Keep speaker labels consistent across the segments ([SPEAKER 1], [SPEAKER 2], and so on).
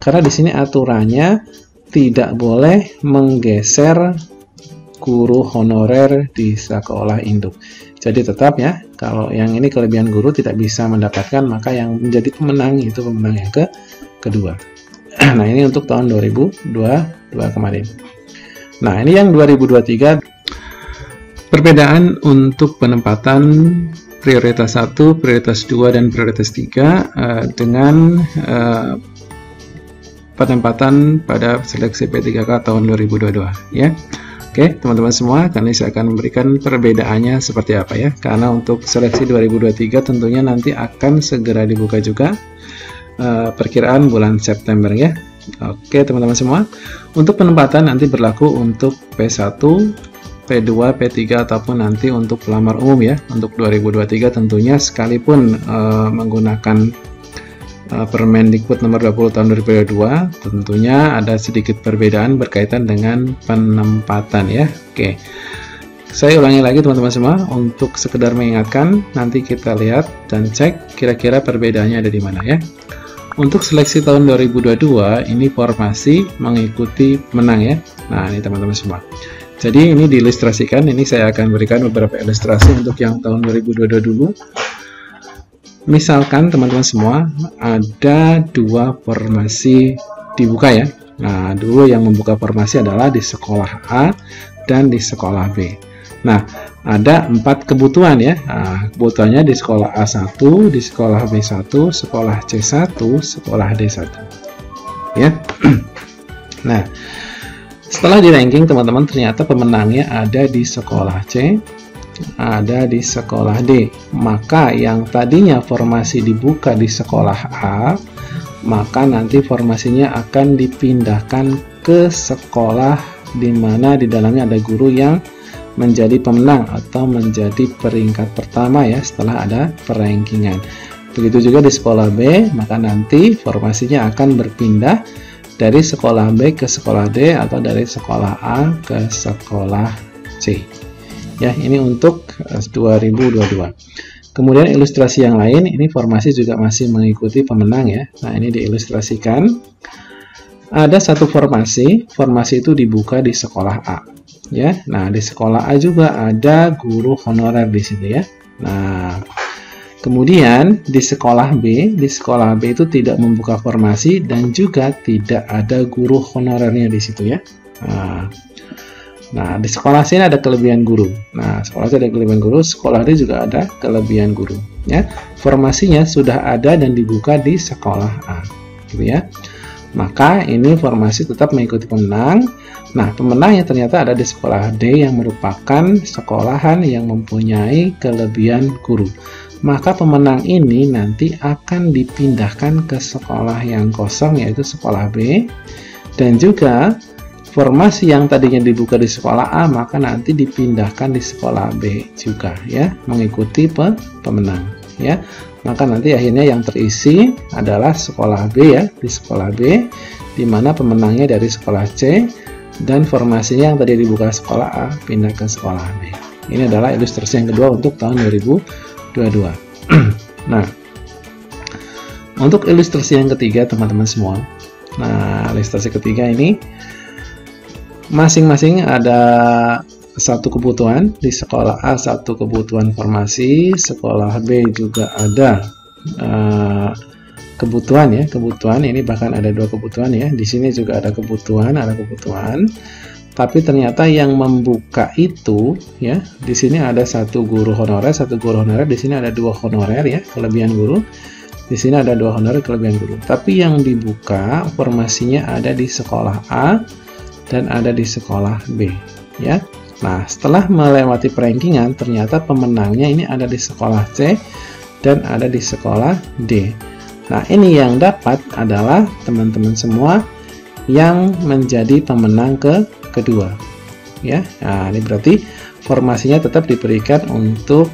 [SPEAKER 1] Karena di sini aturannya tidak boleh menggeser guru honorer di sekolah induk. Jadi tetap ya, kalau yang ini kelebihan guru tidak bisa mendapatkan, maka yang menjadi pemenang itu pemenang yang kedua. Nah, ini untuk tahun 2022 kemarin. Nah, ini yang 2023. Perbedaan untuk penempatan prioritas 1, prioritas 2, dan prioritas 3 dengan penempatan pada seleksi P3K tahun 2022 ya. Oke, teman-teman semua, kali ini saya akan memberikan perbedaannya seperti apa ya. Karena untuk seleksi 2023 tentunya nanti akan segera dibuka juga perkiraan bulan September ya. Oke, teman-teman semua, untuk penempatan nanti berlaku untuk P1, P2, P3 ataupun nanti untuk pelamar umum ya. Untuk 2023 tentunya sekalipun menggunakan Permendikbud nomor 20 tahun 2022, tentunya ada sedikit perbedaan berkaitan dengan penempatan ya. Oke, saya ulangi lagi teman-teman semua untuk sekedar mengingatkan, nanti kita lihat dan cek kira-kira perbedaannya ada di mana ya. Untuk seleksi tahun 2022 ini formasi mengikuti pemenang ya. Nah, ini teman-teman semua. Jadi ini diilustrasikan, ini saya akan berikan beberapa ilustrasi untuk yang tahun 2022 dulu. Misalkan teman-teman semua ada dua formasi dibuka ya. Nah, dulu yang membuka formasi adalah di sekolah A dan di sekolah B. Nah, ada 4 kebutuhan ya. Nah, kebutuhannya di sekolah A1, di sekolah B1, sekolah C1, sekolah D1. Ya. Nah, setelah di ranking teman-teman, ternyata pemenangnya ada di sekolah C, ada di sekolah D. Maka yang tadinya formasi dibuka di sekolah A, maka nanti formasinya akan dipindahkan ke sekolah di mana di dalamnya ada guru yang menjadi pemenang atau menjadi peringkat pertama ya setelah ada perankingan. Begitu juga di sekolah B, maka nanti formasinya akan berpindah dari sekolah B ke sekolah D atau dari sekolah A ke sekolah C. Ya, ini untuk 2022. Kemudian ilustrasi yang lain, ini formasi juga masih mengikuti pemenang ya. Nah, ini diilustrasikan. Ada satu formasi itu dibuka di sekolah A. Ya, nah di sekolah A juga ada guru honorer di sini ya. Nah, kemudian di sekolah B itu tidak membuka formasi dan juga tidak ada guru honorernya di situ ya. Nah, di sekolah C ada kelebihan guru. Nah, sekolah C ada kelebihan guru, sekolah D juga ada kelebihan guru. Ya, formasinya sudah ada dan dibuka di sekolah A, gitu ya. Maka ini formasi tetap mengikuti pemenang. Nah, pemenangnya ternyata ada di sekolah D yang merupakan sekolahan yang mempunyai kelebihan guru. Maka pemenang ini nanti akan dipindahkan ke sekolah yang kosong yaitu sekolah B, dan juga formasi yang tadinya dibuka di sekolah A maka nanti dipindahkan di sekolah B juga ya, mengikuti pemenang ya. Maka nanti akhirnya yang terisi adalah sekolah B ya, di sekolah B di mana pemenangnya dari sekolah C dan formasinya yang tadi dibuka sekolah A pindah ke sekolah B. Ini adalah ilustrasi yang kedua untuk tahun 2022. Nah, untuk ilustrasi yang ketiga teman-teman semua. Nah, ilustrasi ketiga ini masing-masing ada satu kebutuhan. Di sekolah A satu kebutuhan formasi, sekolah B juga ada kebutuhan ya, kebutuhan ini bahkan ada dua kebutuhan ya. Di sini juga ada kebutuhan, tapi ternyata yang membuka itu ya, di sini ada satu guru honorer, di sini ada 2 honorer ya, kelebihan guru. Di sini ada 2 honorer, kelebihan guru. Tapi yang dibuka formasinya ada di sekolah A dan ada di sekolah B ya. Nah, setelah melewati perankingan ternyata pemenangnya ini ada di sekolah C dan ada di sekolah D. Nah, ini yang dapat adalah teman-teman semua yang menjadi pemenang kedua ya. Nah, ini berarti formasinya tetap diberikan untuk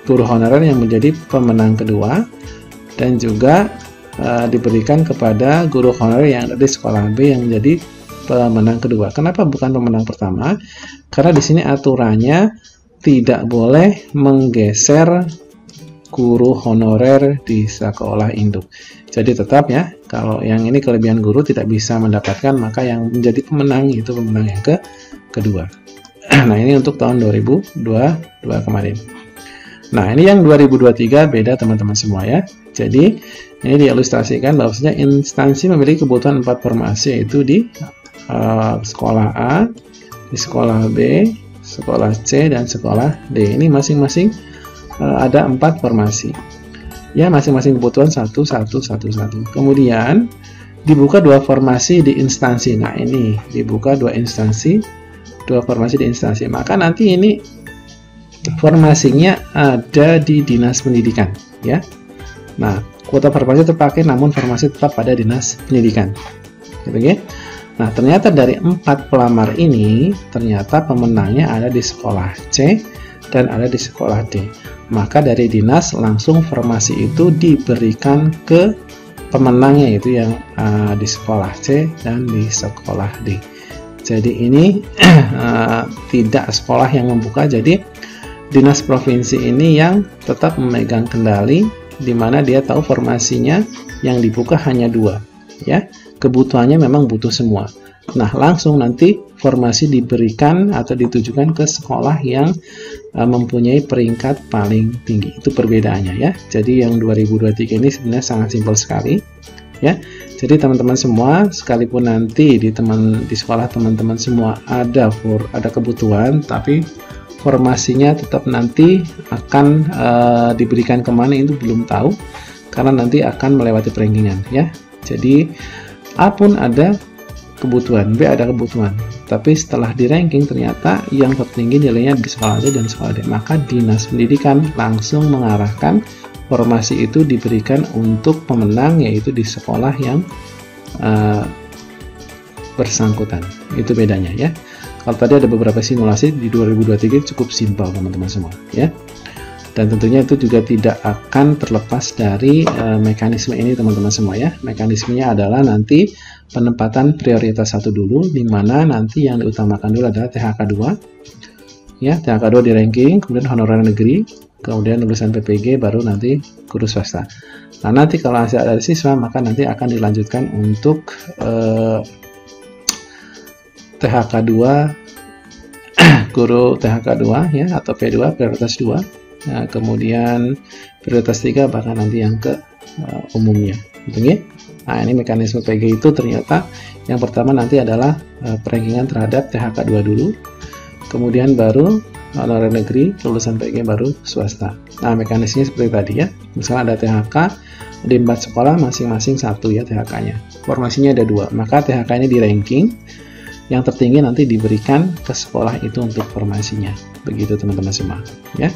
[SPEAKER 1] guru honorer yang menjadi pemenang kedua dan juga diberikan kepada guru honorer yang ada di sekolah B yang menjadi pemenang kedua. Kenapa bukan pemenang pertama? Karena di sini aturannya tidak boleh menggeser guru honorer di sekolah induk. Jadi tetap ya, kalau yang ini kelebihan guru tidak bisa mendapatkan, maka yang menjadi pemenang itu pemenang yang kedua. Nah, ini untuk tahun 2022 kemarin. Nah, ini yang 2023 beda teman-teman semua ya. Jadi, ini diilustrasikan bahwasanya instansi memiliki kebutuhan 4 formasi, yaitu di sekolah A, di sekolah B, sekolah C, dan sekolah D. Ini masing-masing ada 4 formasi. Ya, masing-masing kebutuhan 1. Kemudian dibuka 2 formasi di instansi. Nah, ini dibuka 2 instansi, 2 formasi di instansi. Maka nanti ini formasinya ada di dinas pendidikan, ya. Nah, kuota formasi terpakai, namun formasi tetap pada dinas pendidikan. Gitu ya. Nah, ternyata dari 4 pelamar ini, ternyata pemenangnya ada di sekolah C dan ada di sekolah D. Maka dari dinas langsung formasi itu diberikan ke pemenangnya, yaitu yang di sekolah C dan di sekolah D. Jadi ini tidak sekolah yang membuka, jadi dinas provinsi ini yang tetap memegang kendali, di mana dia tahu formasinya yang dibuka hanya 2, ya. Kebutuhannya memang butuh semua. Nah, langsung nanti formasi diberikan atau ditujukan ke sekolah yang mempunyai peringkat paling tinggi. Itu perbedaannya ya. Jadi yang 2023 ini sebenarnya sangat simpel sekali ya. Jadi teman-teman semua, sekalipun nanti di sekolah teman-teman semua ada kebutuhan, tapi formasinya tetap nanti akan diberikan kemana itu belum tahu, karena nanti akan melewati perankingan ya. Jadi A pun ada kebutuhan, B ada kebutuhan, tapi setelah di ranking ternyata yang tertinggi nilainya di sekolah D dan sekolah D, maka dinas pendidikan langsung mengarahkan formasi itu diberikan untuk pemenang, yaitu di sekolah yang bersangkutan. Itu bedanya ya. Kalau tadi ada beberapa simulasi, di 2023 cukup simpel teman-teman semua ya. Dan tentunya itu juga tidak akan terlepas dari mekanisme ini teman-teman semua ya. Mekanismenya adalah nanti penempatan prioritas 1 dulu, di mana nanti yang diutamakan dulu adalah THK 2 ya, THK 2 di ranking, kemudian honorer negeri, kemudian lulusan PPG, baru nanti guru swasta. Nah, nanti kalau hasil dari siswa, maka nanti akan dilanjutkan untuk THK 2 guru THK 2 ya, atau P2 prioritas 2. Nah, kemudian prioritas 3 bahkan nanti yang ke umumnya gitu ya. Nah, ini mekanisme PG itu ternyata yang pertama nanti adalah perankingan terhadap THK 2 dulu, kemudian baru honorer negeri, lulusan PG, baru swasta. Nah, mekanismenya seperti tadi ya. Misalnya ada THK di 4 sekolah, masing-masing 1 ya THK-nya. Formasinya ada 2, maka THK ini di ranking, yang tertinggi nanti diberikan ke sekolah itu untuk formasinya. Begitu teman-teman semua ya.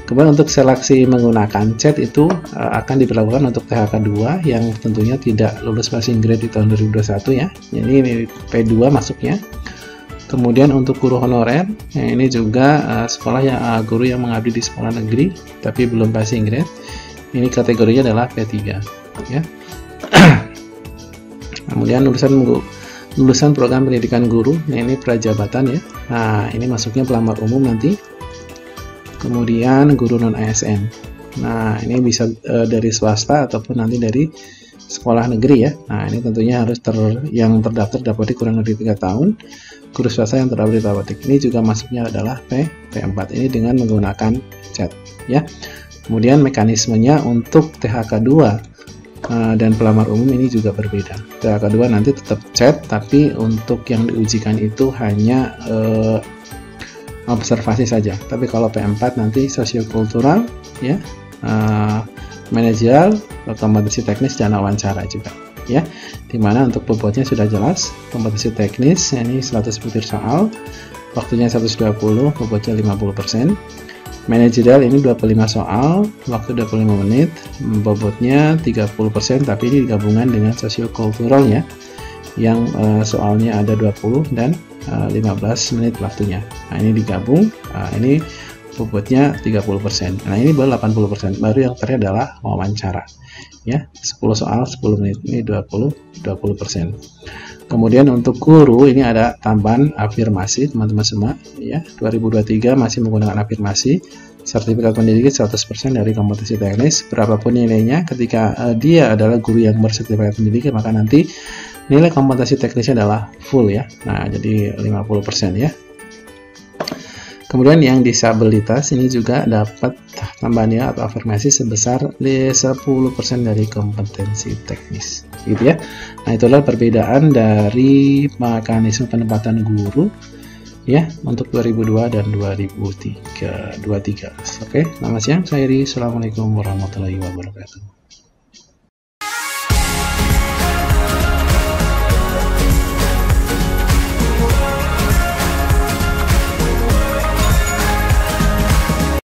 [SPEAKER 1] Kemudian untuk seleksi menggunakan chat itu akan diberlakukan untuk THK 2 yang tentunya tidak lulus passing grade di tahun 2021 ya. Jadi ini P2 masuknya. Kemudian untuk guru honorer, ini juga sekolah yang guru yang mengabdi di sekolah negeri tapi belum passing grade. Ini kategorinya adalah P3 ya. Kemudian lulusan program pendidikan guru, nah ini prajabatan ya. Nah, ini masuknya pelamar umum nanti. Kemudian guru non ASN. Nah, ini bisa dari swasta ataupun nanti dari sekolah negeri ya. Nah, ini tentunya harus yang terdaftar dapat kurang lebih 3 tahun. Guru swasta yang terdaftar dapat. Ini juga masuknya adalah P4. Ini dengan menggunakan chat ya. Kemudian mekanismenya untuk THK 2 dan pelamar umum ini juga berbeda. THK 2 nanti tetap chat, tapi untuk yang diujikan itu hanya observasi saja. Tapi kalau P4 nanti sosiokultural ya, manajerial, kompetensi teknis, dan wawancara juga ya. Dimana untuk bobotnya sudah jelas. Kompetensi teknis ini 100 butir soal, waktunya 120, bobotnya 50%. Manajerial ini 25 soal, waktu 25 menit, bobotnya 30%, tapi ini digabungan dengan sosiokultural ya, yang soalnya ada 20 dan 15 menit waktunya. Nah, ini digabung, ini bobotnya 30%. Nah, ini baru 80%. Baru yang terakhir adalah wawancara ya, 10 soal 10 menit, ini 20%. Kemudian untuk guru ini ada tambahan afirmasi teman-teman semua ya. 2023 masih menggunakan afirmasi sertifikat pendidik 100% dari kompetensi teknis, berapapun nilainya. Ketika dia adalah guru yang bersertifikat pendidik, maka nanti nilai kompetensi teknisnya adalah full ya. Nah, jadi 50% ya. Kemudian yang disabilitas ini juga dapat tambahan nilai atau afirmasi sebesar 10% dari kompetensi teknis, gitu ya. Nah, itulah perbedaan dari mekanisme penempatan guru ya untuk 2002 dan 2023. Oke, selamat siang, saya Iri. Assalamualaikum warahmatullahi wabarakatuh.